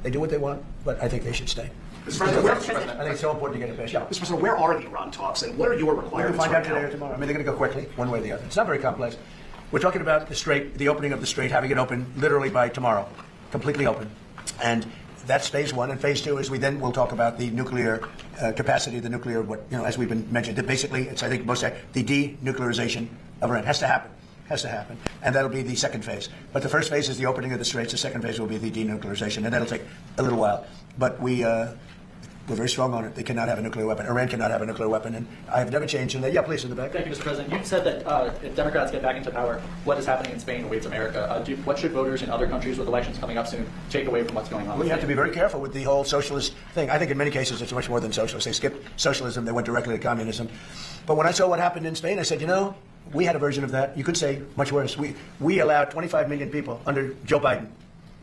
They do what they want, but I think they should stay. Mr. President, I think it's so important to get it passed. Mr. President, where are the Iran talks, and what are your We're going to requirements find out right today now? or tomorrow. I mean, they're going to go quickly, one way or the other. It's not very complex. We're talking about the Strait, the opening of the Strait, having it open literally by tomorrow, completely open. And that's phase one. And phase two is we'll talk about the nuclear capacity, the nuclear, as we've been mentioned. Basically, it's, I think, most the denuclearization of Iran has to happen. Has to happen. And that'll be the second phase. But the first phase is the opening of the Straits. The second phase will be the denuclearization. And that'll take a little while. But we're very strong on it. They cannot have a nuclear weapon. Iran cannot have a nuclear weapon. And I have never changed in that. Yeah, please, in the back. Thank you, Mr. President. You said that if Democrats get back into power, what is happening in Spain awaits America. What should voters in other countries with elections coming up soon take away from what's going on? We have to be very careful with the whole socialist thing. I think in many cases it's much more than socialist. They skipped socialism. They went directly to communism. But when I saw what happened in Spain, I said, we had a version of that. You could say much worse. We allowed 25 million people under Joe Biden,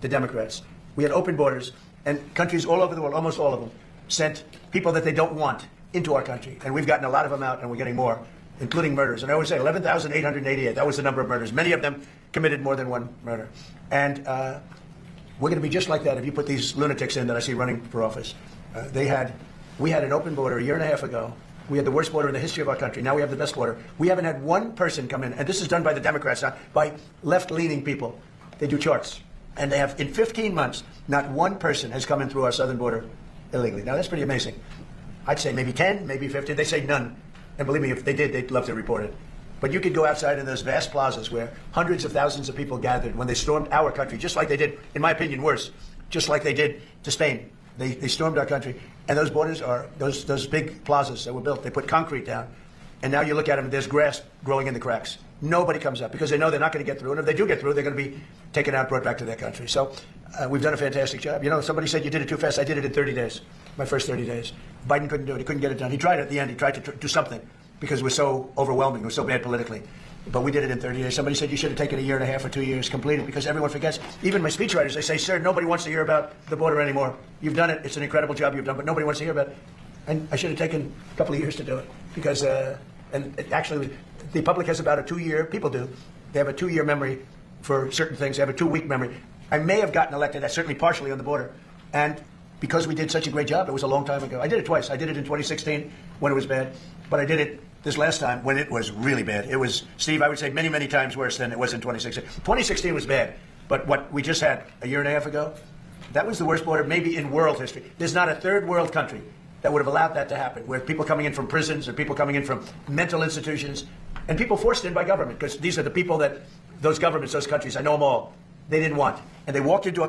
the Democrats. We had open borders, and countries all over the world, almost all of them, sent people that they don't want into our country. And we've gotten a lot of them out, and we're getting more, including murders. And I always say 11,888. That was the number of murders. Many of them committed more than one murder. And we're going to be just like that if you put these lunatics in that I see running for office. We had an open border a year and a half ago. We had the worst border in the history of our country. Now we have the best border. We haven't had one person come in, and this is done by the Democrats, not by left-leaning people. They do charts. And they have, in 15 months, not one person has come in through our southern border illegally. Now, that's pretty amazing. I'd say maybe 10, maybe 15. They say none. And believe me, if they did, they'd love to report it. But you could go outside in those vast plazas where hundreds of thousands of people gathered when they stormed our country, just like they did, in my opinion, worse, just like they did to Spain. They stormed our country. And those borders are those big plazas that were built. They put concrete down. And now you look at them, there's grass growing in the cracks. Nobody comes up because they know they're not going to get through. And if they do get through, they're going to be taken out, brought back to their country. So we've done a fantastic job. Somebody said you did it too fast. I did it in 30 days, my first 30 days. Biden couldn't do it. He couldn't get it done. He tried at the end. He tried to do something because it was so overwhelming. It was so bad politically. But we did it in 30 days. Somebody said you should have taken a year and a half or 2 years, completed, because everyone forgets. Even my speechwriters, they say, sir, nobody wants to hear about the border anymore. You've done it. It's an incredible job you've done, but nobody wants to hear about it. And I should have taken a couple of years to do it because, actually, the public has about a 2-year, people do. They have a 2-year memory for certain things. They have a 2-week memory. I may have gotten elected, certainly partially on the border. And because we did such a great job, it was a long time ago. I did it twice. I did it in 2016 when it was bad, but I did it this last time when it was really bad. It was, Steve, I would say many, many times worse than it was in 2016. 2016 was bad, but what we just had a year and a half ago, that was the worst border maybe in world history. There's not a third world country that would have allowed that to happen, where people coming in from prisons or people coming in from mental institutions and people forced in by government, because these are the people that those governments, those countries, I know them all, they didn't want. And they walked into a